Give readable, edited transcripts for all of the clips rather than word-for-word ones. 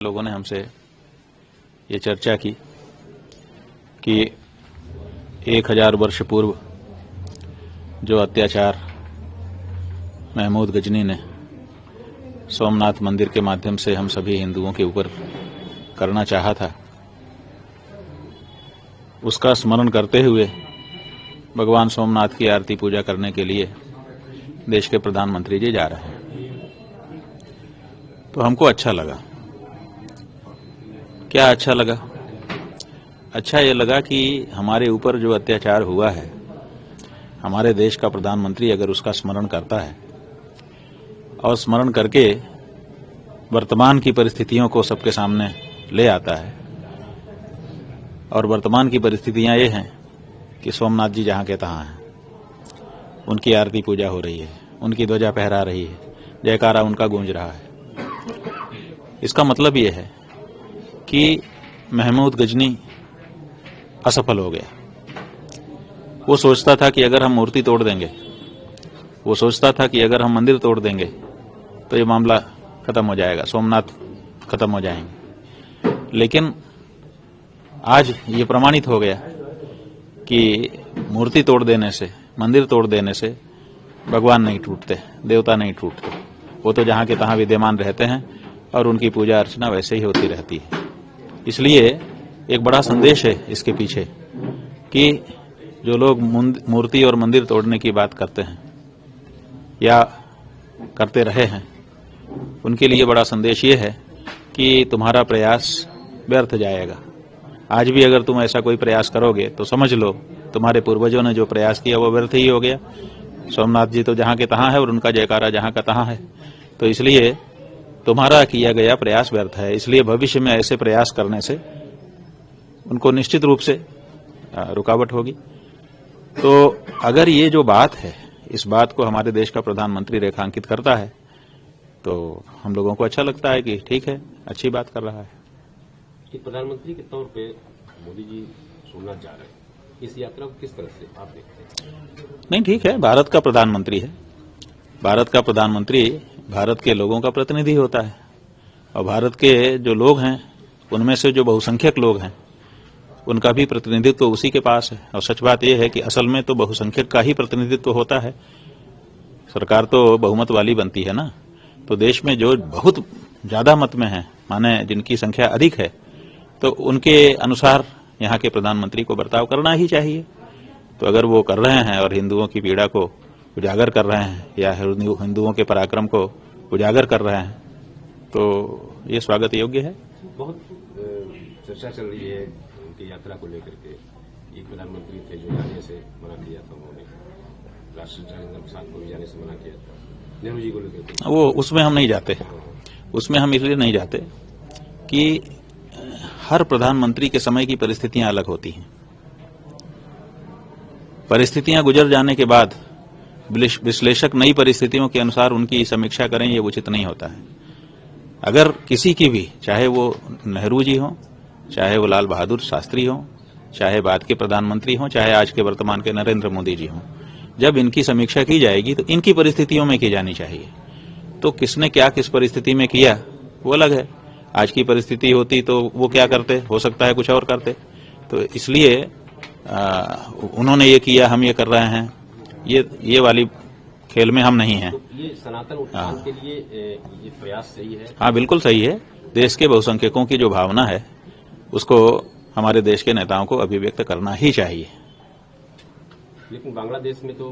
लोगों ने हमसे ये चर्चा की कि 1000 वर्ष पूर्व जो अत्याचार महमूद गजनी ने सोमनाथ मंदिर के माध्यम से हम सभी हिंदुओं के ऊपर करना चाहा था, उसका स्मरण करते हुए भगवान सोमनाथ की आरती पूजा करने के लिए देश के प्रधानमंत्री जी जा रहे हैं। तो हमको अच्छा लगा। क्या अच्छा लगा? अच्छा ये लगा कि हमारे ऊपर जो अत्याचार हुआ है, हमारे देश का प्रधानमंत्री अगर उसका स्मरण करता है और स्मरण करके वर्तमान की परिस्थितियों को सबके सामने ले आता है, और वर्तमान की परिस्थितियां ये हैं कि सोमनाथ जी जहां के तहां हैं, उनकी आरती पूजा हो रही है, उनकी ध्वजा फहरा रही है, जयकारा उनका गूंज रहा है। इसका मतलब ये है कि महमूद गजनी असफल हो गया। वो सोचता था कि अगर हम मूर्ति तोड़ देंगे, वो सोचता था कि अगर हम मंदिर तोड़ देंगे तो ये मामला खत्म हो जाएगा, सोमनाथ खत्म हो जाएंगे। लेकिन आज ये प्रमाणित हो गया कि मूर्ति तोड़ देने से, मंदिर तोड़ देने से भगवान नहीं टूटते, देवता नहीं टूटते। वो तो जहां के तहां विद्यमान रहते हैं और उनकी पूजा अर्चना वैसे ही होती रहती है। इसलिए एक बड़ा संदेश है इसके पीछे कि जो लोग मूर्ति और मंदिर तोड़ने की बात करते हैं या करते रहे हैं, उनके लिए बड़ा संदेश ये है कि तुम्हारा प्रयास व्यर्थ जाएगा। आज भी अगर तुम ऐसा कोई प्रयास करोगे तो समझ लो तुम्हारे पूर्वजों ने जो प्रयास किया वो व्यर्थ ही हो गया। सोमनाथ जी तो जहां के तहां है और उनका जयकारा जहां का तहां है। तो इसलिए तुम्हारा किया गया प्रयास व्यर्थ है। इसलिए भविष्य में ऐसे प्रयास करने से उनको निश्चित रूप से रुकावट होगी। तो अगर ये जो बात है, इस बात को हमारे देश का प्रधानमंत्री रेखांकित करता है तो हम लोगों को अच्छा लगता है कि ठीक है, अच्छी बात कर रहा है। प्रधानमंत्री के तौर पे मोदी जी सोमनाथ जा रहे हैं, इस यात्रा को किस तरह से आप देखते हैं? नहीं, ठीक है, भारत का प्रधानमंत्री है। भारत का प्रधानमंत्री भारत के लोगों का प्रतिनिधि होता है, और भारत के जो लोग हैं उनमें से जो बहुसंख्यक लोग हैं उनका भी प्रतिनिधित्व तो उसी के पास है। और सच बात यह है कि असल में तो बहुसंख्यक का ही प्रतिनिधित्व होता है। सरकार तो बहुमत वाली बनती है ना। तो देश में जो बहुत ज्यादा मत में है, माने जिनकी संख्या अधिक है, तो उनके अनुसार यहाँ के प्रधानमंत्री को बर्ताव करना ही चाहिए। तो अगर वो कर रहे हैं और हिंदुओं की पीड़ा को उजागर कर रहे हैं या हिंदुओं के पराक्रम को उजागर कर रहे हैं तो ये स्वागत योग्य है। बहुत चर्चा चल रही है उनकी यात्रा को लेकर के। एक प्रधानमंत्री थे जो जाने से मना किया था, उन्होंने राष्ट्रपति राजेंद्र प्रसाद को भी जाने से मना किया था, नेहरू जी को लेकर। वो उसमें हम नहीं जाते। उसमें हम इसलिए नहीं जाते कि हर प्रधानमंत्री के समय की परिस्थितियां अलग होती हैं। परिस्थितियां गुजर जाने के बाद विश्लेषक नई परिस्थितियों के अनुसार उनकी समीक्षा करें, ये उचित नहीं होता है। अगर किसी की भी, चाहे वो नेहरू जी हों, चाहे वो लाल बहादुर शास्त्री हों, चाहे बाद के प्रधानमंत्री हों, चाहे आज के वर्तमान के नरेंद्र मोदी जी हों, जब इनकी समीक्षा की जाएगी तो इनकी परिस्थितियों में की जानी चाहिए। तो किसने क्या किस परिस्थिति में किया वो अलग है। आज की परिस्थिति होती तो वो क्या करते, हो सकता है कुछ और करते। तो इसलिए उन्होंने ये किया, हम ये कर रहे हैं, ये वाली खेल में हम नहीं हैं। तो ये सनातन उत्थान के लिए ये प्रयास सही है? हाँ, बिल्कुल सही है। देश के बहुसंख्यकों की जो भावना है उसको हमारे देश के नेताओं को अभिव्यक्त करना ही चाहिए। लेकिन बांग्लादेश में तो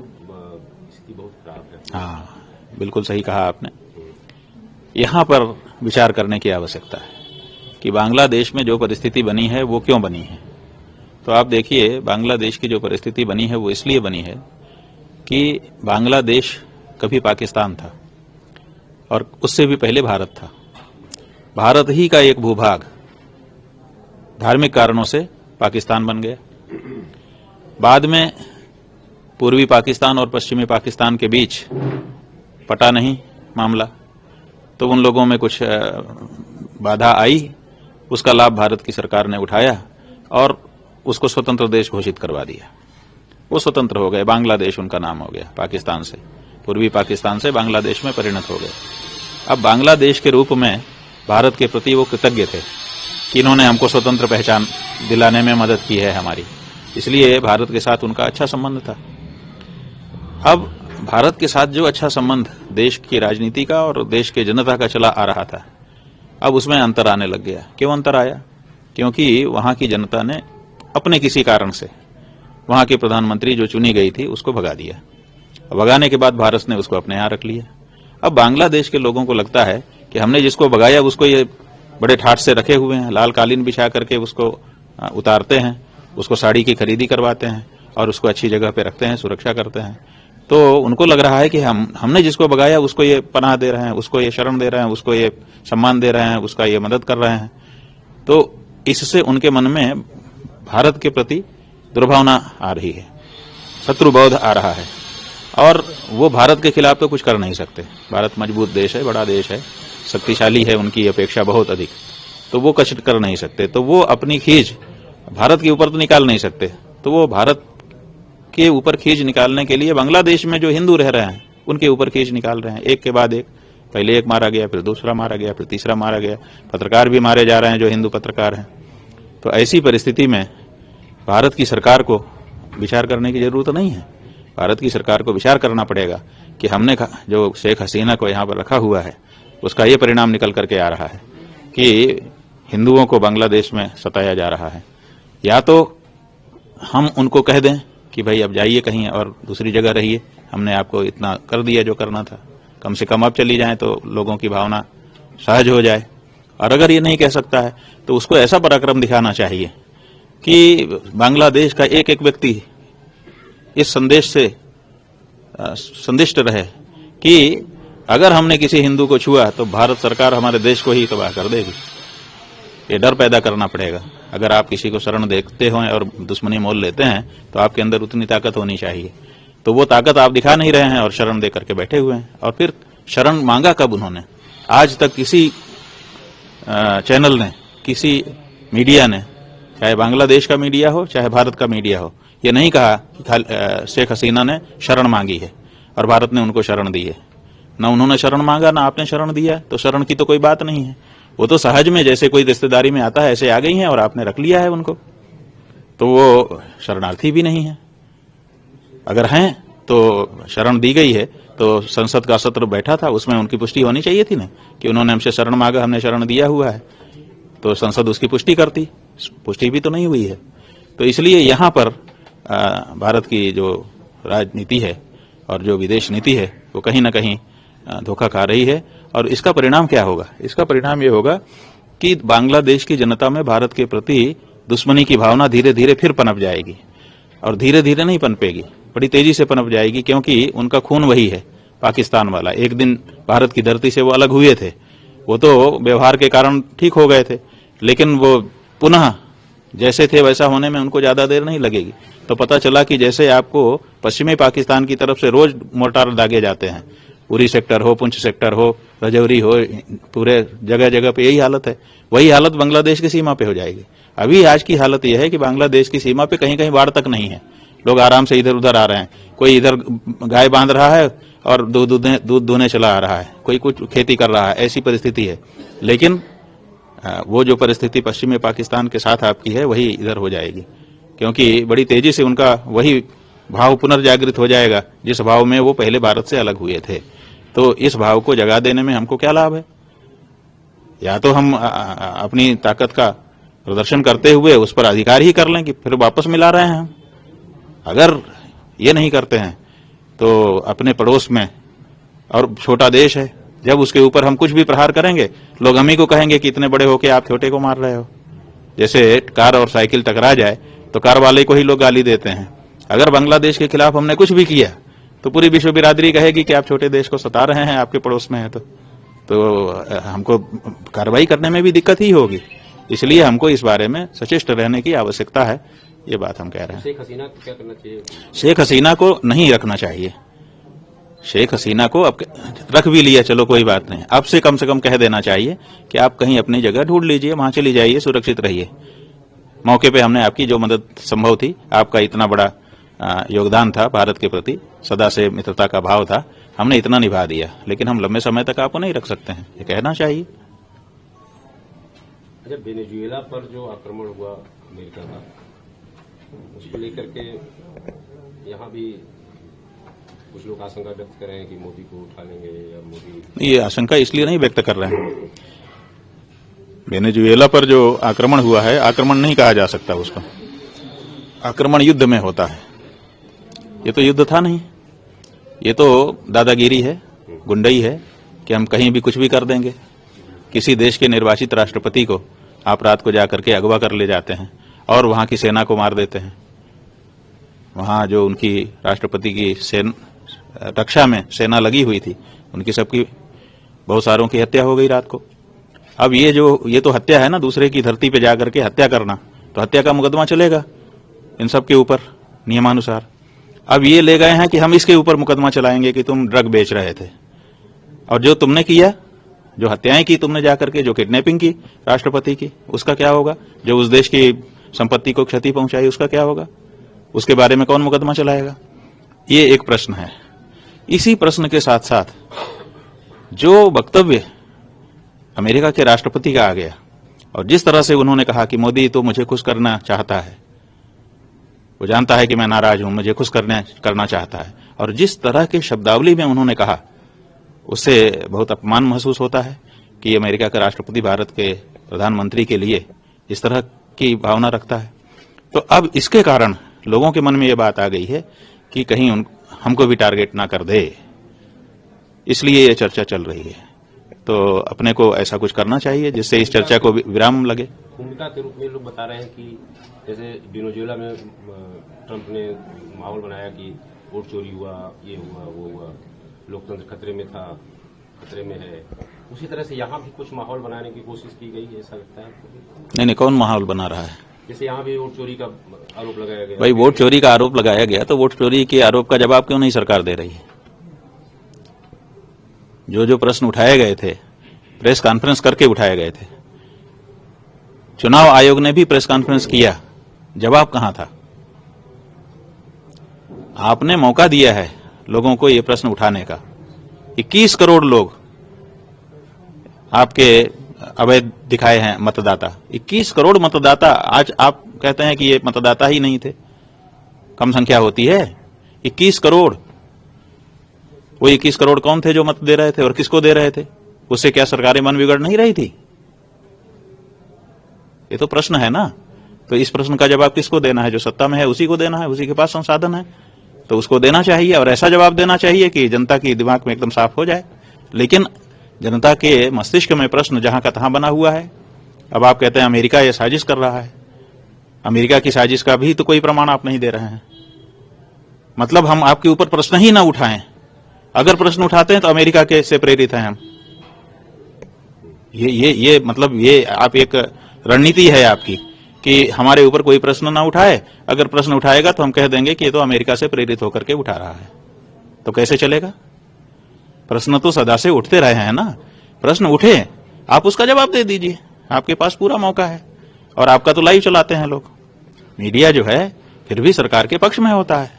स्थिति बहुत खराब है। हाँ, बिल्कुल सही कहा आपने। यहाँ पर विचार करने की आवश्यकता है कि बांग्लादेश में जो परिस्थिति बनी है वो क्यों बनी है। तो आप देखिए, बांग्लादेश की जो परिस्थिति बनी है वो इसलिए बनी है कि बांग्लादेश कभी पाकिस्तान था और उससे भी पहले भारत था। भारत ही का एक भूभाग धार्मिक कारणों से पाकिस्तान बन गया। बाद में पूर्वी पाकिस्तान और पश्चिमी पाकिस्तान के बीच पटा नहीं मामला, तो उन लोगों में कुछ बाधा आई, उसका लाभ भारत की सरकार ने उठाया और उसको स्वतंत्र देश घोषित करवा दिया। वो स्वतंत्र हो गए, बांग्लादेश उनका नाम हो गया। पाकिस्तान से, पूर्वी पाकिस्तान से बांग्लादेश में परिणत हो गए। अब बांग्लादेश के रूप में भारत के प्रति वो कृतज्ञ थे कि इन्होंने हमको स्वतंत्र पहचान दिलाने में मदद की है हमारी, इसलिए भारत के साथ उनका अच्छा संबंध था। अब भारत के साथ जो अच्छा संबंध देश की राजनीति का और देश के जनता का चला आ रहा था, अब उसमें अंतर आने लग गया। क्यों अंतर आया? क्योंकि वहां की जनता ने अपने किसी कारण से वहां के प्रधानमंत्री जो चुनी गई थी उसको भगा दिया। भगाने के बाद भारत ने उसको अपने यहां रख लिया। अब बांग्लादेश के लोगों को लगता है कि हमने जिसको भगाया उसको ये बड़े ठाठ से रखे हुए हैं, लाल कालीन बिछा करके उसको उतारते हैं, उसको साड़ी की खरीदी करवाते हैं और उसको अच्छी जगह पे रखते हैं, सुरक्षा करते हैं। तो उनको लग रहा है कि हमने जिसको भगाया उसको ये पनाह दे रहे हैं, उसको ये शरण दे रहे हैं, उसको ये सम्मान दे रहे हैं, उसका ये मदद कर रहे हैं। तो इससे उनके मन में भारत के प्रति दुर्भावना आ रही है, शत्रुबोध आ रहा है और वो भारत के खिलाफ तो कुछ कर नहीं सकते। भारत मजबूत देश है, बड़ा देश है, शक्तिशाली है, उनकी अपेक्षा बहुत अधिक, तो वो कुछ कर नहीं सकते। तो वो अपनी खींच भारत के ऊपर तो निकाल नहीं सकते, तो वो भारत के ऊपर खींच निकालने के लिए बांग्लादेश में जो हिंदू रह रहे हैं उनके ऊपर खींच निकाल रहे हैं, एक के बाद एक। पहले एक मारा गया, फिर दूसरा मारा गया, फिर तीसरा मारा गया, पत्रकार भी मारे जा रहे हैं जो हिंदू पत्रकार हैं। तो ऐसी परिस्थिति में भारत की सरकार को विचार करने की जरूरत नहीं है। भारत की सरकार को विचार करना पड़ेगा कि हमने जो शेख हसीना को यहाँ पर रखा हुआ है उसका ये परिणाम निकल करके आ रहा है कि हिंदुओं को बांग्लादेश में सताया जा रहा है। या तो हम उनको कह दें कि भाई अब जाइए कहीं और दूसरी जगह रहिए, हमने आपको इतना कर दिया जो करना था, कम से कम अब चली जाएं तो लोगों की भावना सहज हो जाए। और अगर ये नहीं कह सकता है तो उसको ऐसा पराक्रम दिखाना चाहिए कि बांग्लादेश का एक एक व्यक्ति इस संदेश से संदिष्ट रहे कि अगर हमने किसी हिंदू को छुआ तो भारत सरकार हमारे देश को ही तबाह कर देगी। ये डर पैदा करना पड़ेगा। अगर आप किसी को शरण देखते हो और दुश्मनी मोल लेते हैं तो आपके अंदर उतनी ताकत होनी चाहिए। तो वो ताकत आप दिखा नहीं रहे हैं और शरण दे करके बैठे हुए हैं। और फिर शरण मांगा कब उन्होंने? आज तक किसी चैनल ने, किसी मीडिया ने, चाहे बांग्लादेश का मीडिया हो चाहे भारत का मीडिया हो, ये नहीं कहा कि शेख हसीना ने शरण मांगी है और भारत ने उनको शरण दी है। ना उन्होंने शरण मांगा ना आपने शरण दिया, तो शरण की तो कोई बात नहीं है। वो तो सहज में जैसे कोई रिश्तेदारी में आता है ऐसे आ गई हैं और आपने रख लिया है उनको, तो वो शरणार्थी भी नहीं है। अगर हैं तो शरण दी गई है तो संसद का सत्र बैठा था, उसमें उनकी पुष्टि होनी चाहिए थी ना कि उन्होंने हमसे शरण मांगा, हमने शरण दिया हुआ है, तो संसद उसकी पुष्टि करती। पुष्टि भी तो नहीं हुई है। तो इसलिए यहाँ पर भारत की जो राजनीति है और जो विदेश नीति है वो कहीं ना कहीं धोखा खा रही है। और इसका परिणाम क्या होगा? इसका परिणाम ये होगा कि बांग्लादेश की जनता में भारत के प्रति दुश्मनी की भावना धीरे धीरे फिर पनप जाएगी। और धीरे धीरे नहीं पनपेगी, बड़ी तेजी से पनप जाएगी, क्योंकि उनका खून वही है, पाकिस्तान वाला। एक दिन भारत की धरती से वो अलग हुए थे, वो तो व्यवहार के कारण ठीक हो गए थे, लेकिन वो पुनः जैसे थे वैसा होने में उनको ज्यादा देर नहीं लगेगी। तो पता चला कि जैसे आपको पश्चिमी पाकिस्तान की तरफ से रोज मोर्टार दागे जाते हैं, उरी सेक्टर हो, पुंछ सेक्टर हो, रजौरी हो, पूरे जगह जगह पे यही हालत है, वही हालत बांग्लादेश की सीमा पे हो जाएगी। अभी आज की हालत यह है कि बांग्लादेश की सीमा पे कहीं कहीं बाढ़ तक नहीं है, लोग आराम से इधर उधर आ रहे हैं। कोई इधर गाय बांध रहा है और दूध दूने चला आ रहा है, कोई कुछ खेती कर रहा है, ऐसी परिस्थिति है। लेकिन वो जो परिस्थिति पश्चिमी पाकिस्तान के साथ आपकी है वही इधर हो जाएगी, क्योंकि बड़ी तेजी से उनका वही भाव पुनर्जागृत हो जाएगा जिस भाव में वो पहले भारत से अलग हुए थे। तो इस भाव को जगा देने में हमको क्या लाभ है? या तो हम अपनी ताकत का प्रदर्शन करते हुए उस पर अधिकार ही कर लें कि फिर वापस मिला रहे हैं हम। अगर ये नहीं करते हैं तो अपने पड़ोस में, और छोटा देश है, जब उसके ऊपर हम कुछ भी प्रहार करेंगे लोग हम ही को कहेंगे कि इतने बड़े होके आप छोटे को मार रहे हो। जैसे कार और साइकिल टकरा जाए तो कार वाले को ही लोग गाली देते हैं। अगर बांग्लादेश के खिलाफ हमने कुछ भी किया तो पूरी विश्व बिरादरी कहेगी कि आप छोटे देश को सता रहे हैं, आपके पड़ोस में है तो हमको कार्रवाई करने में भी दिक्कत ही होगी। इसलिए हमको इस बारे में सचेत रहने की आवश्यकता है, ये बात हम कह रहे हैं। शेख हसीना को क्या करना चाहिए? शेख हसीना को नहीं रखना चाहिए। शेख हसीना को अब रख भी लिया, चलो कोई बात नहीं, अब से कम कह देना चाहिए कि आप कहीं अपनी जगह ढूंढ लीजिए, वहां चली जाइए, सुरक्षित रहिए। मौके पे हमने आपकी जो मदद संभव थी, आपका इतना बड़ा योगदान था भारत के प्रति, सदा से मित्रता का भाव था, हमने इतना निभा दिया, लेकिन हम लंबे समय तक आपको नहीं रख सकते हैं, ये कहना चाहिए। अच्छा, वेनेजुएला पर जो आक्रमण हुआ अमेरिका का, उसको लेकर के यहाँ भी कुछ लोग आशंका व्यक्त कर रहे हैं कि मोदी को उठा लेंगे या मोदी। ये आशंका इसलिए नहीं व्यक्त कर रहे हैं। वेनेजुएला पर जो आक्रमण हुआ है, आक्रमण नहीं कहा जा सकता उसको। आक्रमण युद्ध में होता है, ये तो युद्ध था नहीं, ये तो दादागिरी है, गुंडई है कि हम कहीं भी कुछ भी कर देंगे। किसी देश के निर्वाचित राष्ट्रपति को आप रात को जाकर के अगवा कर ले जाते हैं और वहां की सेना को मार देते हैं। वहां जो उनकी राष्ट्रपति की रक्षा में सेना लगी हुई थी, उनकी सबकी बहुत सारों की हत्या हो गई रात को। अब ये तो हत्या है ना, दूसरे की धरती पे जाकर के हत्या करना, तो हत्या का मुकदमा चलेगा इन सब के ऊपर नियमानुसार। अब ये ले गए हैं कि हम इसके ऊपर मुकदमा चलाएंगे कि तुम ड्रग बेच रहे थे, और जो तुमने किया, जो हत्याएं की तुमने जाकर के, जो किडनैपिंग की राष्ट्रपति की, उसका क्या होगा? जो उस देश की संपत्ति को क्षति पहुंचाई, उसका क्या होगा? उसके बारे में कौन मुकदमा चलाएगा? ये एक प्रश्न है। इसी प्रश्न के साथ साथ जो वक्तव्य अमेरिका के राष्ट्रपति का आ गया और जिस तरह से उन्होंने कहा कि मोदी तो मुझे खुश करना चाहता है, वो जानता है कि मैं नाराज हूं, मुझे खुश करना चाहता है, और जिस तरह के शब्दावली में उन्होंने कहा, उससे बहुत अपमान महसूस होता है कि अमेरिका का राष्ट्रपति भारत के प्रधानमंत्री के लिए इस तरह की भावना रखता है। तो अब इसके कारण लोगों के मन में ये बात आ गई है कि कहीं हमको भी टारगेट ना कर दे, इसलिए ये चर्चा चल रही है। तो अपने को ऐसा कुछ करना चाहिए जिससे इस चर्चा को विराम लगे। भूमिका के रूप में लोग बता रहे हैं कि जैसे वेनेजुएला में ट्रंप ने माहौल बनाया कि वोट चोरी हुआ, ये हुआ, वो हुआ, लोकतंत्र खतरे में था, खतरे में है, उसी तरह से यहाँ भी कुछ माहौल बनाने की कोशिश की गई, ऐसा लगता है? नहीं, कौन माहौल बना रहा है? जैसे यहाँ भी वोट चोरी का आरोप लगाया गया। भाई, वोट चोरी का आरोप लगाया गया तो वोट चोरी के आरोप का जवाब क्यों नहीं सरकार दे रही है? जो प्रश्न उठाए गए थे, प्रेस कॉन्फ्रेंस करके उठाए गए थे। चुनाव आयोग ने भी प्रेस कॉन्फ्रेंस किया, जवाब कहां था? आपने मौका दिया है लोगों को ये प्रश्न उठाने का। 21 करोड़ लोग आपके अवैध दिखाए हैं मतदाता। 21 करोड़ मतदाता, आज आप कहते हैं कि ये मतदाता ही नहीं थे, कम संख्या होती है। 21 करोड़, वो 21 करोड़ कौन थे जो मत दे रहे थे और किसको दे रहे थे? उससे क्या सरकारें मन बिगड़ नहीं रही थी? ये तो प्रश्न है ना। तो इस प्रश्न का जवाब किसको देना है? जो सत्ता में है उसी को देना है, उसी के पास संसाधन है, तो उसको देना चाहिए। और ऐसा जवाब देना चाहिए कि जनता की दिमाग में एकदम साफ हो जाए। लेकिन जनता के मस्तिष्क में प्रश्न जहां का तहां बना हुआ है। अब आप कहते हैं अमेरिका ये साजिश कर रहा है। अमेरिका की साजिश का भी तो कोई प्रमाण आप नहीं दे रहे हैं। मतलब हम आपके ऊपर प्रश्न ही ना उठाएं। अगर प्रश्न उठाते हैं तो अमेरिका के से प्रेरित हैं हम। ये मतलब ये आप एक रणनीति है आपकी कि हमारे ऊपर कोई प्रश्न ना उठाए, अगर प्रश्न उठाएगा तो हम कह देंगे कि ये तो अमेरिका से प्रेरित होकर के उठा रहा है। तो कैसे चलेगा? प्रश्न तो सदा से उठते रहे हैं ना। प्रश्न उठे, आप उसका जवाब दे दीजिए, आपके पास पूरा मौका है। और आपका तो लाइव चलाते हैं लोग। मीडिया जो है फिर भी सरकार के पक्ष में होता है।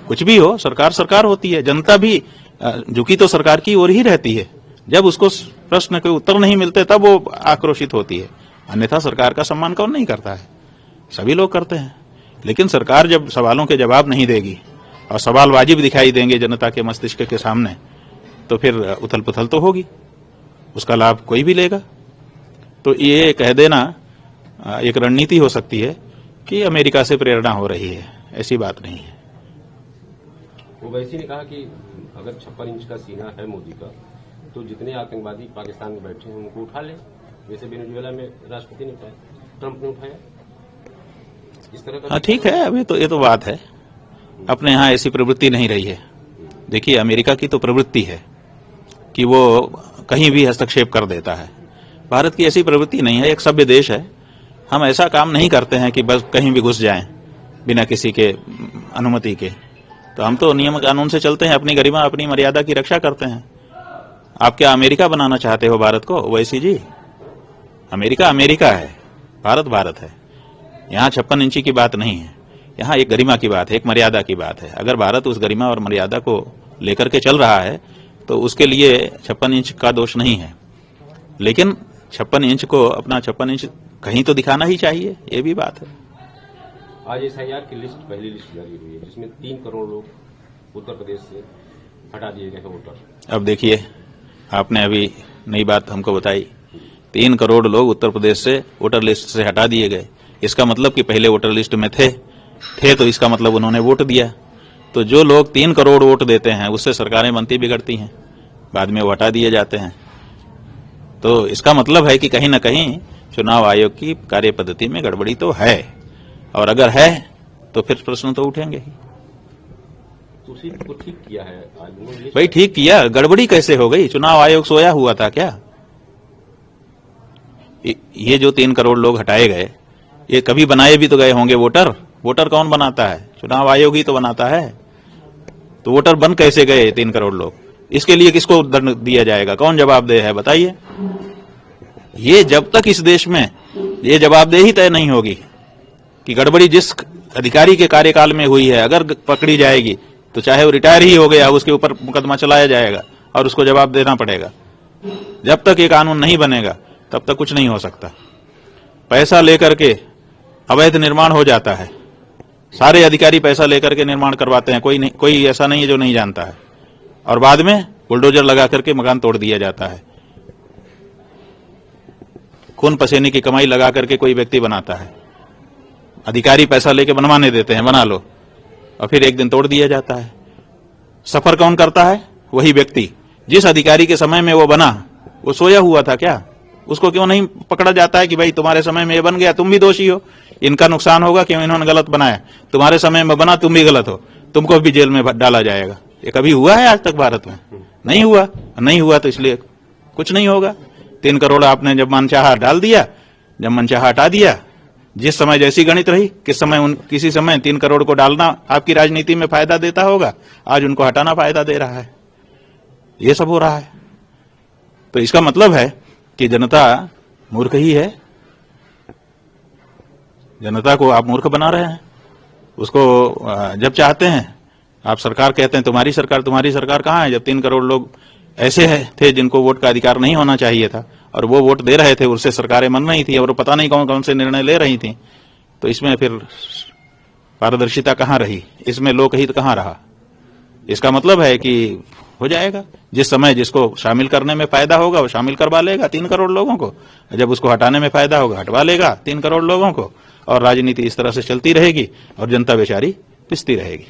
कुछ भी हो, सरकार सरकार होती है। जनता भी झुकी तो सरकार की ओर ही रहती है। जब उसको प्रश्न के उत्तर नहीं मिलते तब वो आक्रोशित होती है। अन्यथा सरकार का सम्मान कौन नहीं करता है? सभी लोग करते हैं। लेकिन सरकार जब सवालों के जवाब नहीं देगी और सवाल वाजिब दिखाई देंगे जनता के मस्तिष्क के सामने, तो फिर उथल पुथल तो होगी, उसका लाभ कोई भी लेगा। तो ये कह देना एक रणनीति हो सकती है कि अमेरिका से प्रेरणा हो रही है, ऐसी बात नहीं है। ओवैसी ने कहा कि अगर 56 इंच का सीना है मोदी का, तो जितने आतंकवादी पाकिस्तान में बैठे हैं उनको उठा ले, जैसे वेनेजुएला में राष्ट्रपति ने उठाया, ट्रंप ने उठाया, इस तरह का। हाँ, ठीक है। अभी तो ये तो बात है, अपने यहाँ ऐसी प्रवृत्ति नहीं रही है। देखिए, अमेरिका की तो प्रवृत्ति है कि वो कहीं भी हस्तक्षेप कर देता है। भारत की ऐसी प्रवृत्ति नहीं है। एक सभ्य देश है, हम ऐसा काम नहीं करते हैं कि बस कहीं भी घुस जाएं बिना किसी के अनुमति के। तो हम तो नियम कानून से चलते हैं, अपनी गरिमा अपनी मर्यादा की रक्षा करते हैं। आप क्या अमेरिका बनाना चाहते हो भारत को? ओवैसी जी, अमेरिका अमेरिका है, भारत भारत है। यहाँ 56 इंची की बात नहीं है, यहाँ एक गरिमा की बात है, एक मर्यादा की बात है। अगर भारत उस गरिमा और मर्यादा को लेकर के चल रहा है तो उसके लिए 56 इंच का दोष नहीं है। लेकिन 56 इंच को, अपना 56 इंच कहीं तो दिखाना ही चाहिए, ये भी बात है। आज एसआईआर की लिस्ट, पहली लिस्ट जारी हुई है, जिसमें 3 करोड़ लोग उत्तर प्रदेश से हटा दिए गए हैं वोटर। अब देखिए, आपने अभी नई बात हमको बताई, 3 करोड़ लोग उत्तर प्रदेश से वोटर लिस्ट से हटा दिए गए। इसका मतलब कि पहले वोटर लिस्ट में थे तो इसका मतलब उन्होंने वोट दिया। तो जो लोग 3 करोड़ वोट देते हैं उससे सरकारें बनती बिगड़ती हैं, बाद में वो हटा दिए जाते हैं। तो इसका मतलब है कि कहीं न कहीं चुनाव आयोग की कार्य पद्धति में गड़बड़ी तो है, और अगर है तो फिर प्रश्न तो उठेंगे ही। तो उसी को ठीक किया है आज उन्होंने। भाई ठीक किया, गड़बड़ी कैसे हो गई? चुनाव आयोग सोया हुआ था क्या? ये जो 3 करोड़ लोग हटाए गए, ये कभी बनाए भी तो गए होंगे वोटर। वोटर कौन बनाता है? चुनाव आयोग ही तो बनाता है। तो वोटर बन कैसे गए 3 करोड़ लोग? इसके लिए किसको दंड दिया जाएगा? कौन जवाबदेह है बताइए? ये जब तक इस देश में ये जवाबदेही तय नहीं होगी कि गड़बड़ी जिस अधिकारी के कार्यकाल में हुई है अगर पकड़ी जाएगी तो चाहे वो रिटायर ही हो गया, उसके ऊपर मुकदमा चलाया जाएगा और उसको जवाब देना पड़ेगा। जब तक ये कानून नहीं बनेगा तब तक कुछ नहीं हो सकता। पैसा लेकर के अवैध निर्माण हो जाता है, सारे अधिकारी पैसा लेकर के निर्माण करवाते हैं, कोई ऐसा नहीं है जो नहीं जानता है, और बाद में बुलडोजर लगा करके मकान तोड़ दिया जाता है। खून पसीने की कमाई लगा करके कोई व्यक्ति बनाता है, अधिकारी पैसा लेके बनवाने देते हैं, बना लो, और फिर एक दिन तोड़ दिया जाता है। सफर कौन करता है? वही व्यक्ति। जिस अधिकारी के समय में वो बना वो सोया हुआ था क्या? उसको क्यों नहीं पकड़ा जाता है कि भाई तुम्हारे समय में ये बन गया, तुम भी दोषी हो, इनका नुकसान होगा क्यों, इन्होंने गलत बनाया, तुम्हारे समय में बना, तुम भी गलत हो, तुमको भी जेल में डाला जाएगा। ये कभी हुआ है आज तक भारत में? नहीं हुआ। नहीं हुआ तो इसलिए कुछ नहीं होगा। 3 करोड़ आपने जब मनचाहा डाल दिया, जब मनचाहा हटा दिया, जिस समय जैसी गणित रही, किसी समय 3 करोड़ को डालना आपकी राजनीति में फायदा देता होगा, आज उनको हटाना फायदा दे रहा है। ये सब हो रहा है। तो इसका मतलब है कि जनता मूर्ख ही है। जनता को आप मूर्ख बना रहे हैं। उसको जब चाहते हैं आप सरकार कहते हैं तुम्हारी सरकार कहाँ है? जब 3 करोड़ लोग ऐसे थे जिनको वोट का अधिकार नहीं होना चाहिए था और वो वोट दे रहे थे, उससे सरकारें मन रही थी और पता नहीं कौन कौन से निर्णय ले रही थी। तो इसमें फिर पारदर्शिता कहाँ रही? इसमें लोकहित कहाँ रहा? इसका मतलब है कि हो जाएगा, जिस समय जिसको शामिल करने में फायदा होगा वो शामिल करवा लेगा 3 करोड़ लोगों को, जब उसको हटाने में फायदा होगा हटवा लेगा 3 करोड़ लोगों को, और राजनीति इस तरह से चलती रहेगी और जनता बेचारी पिसती रहेगी।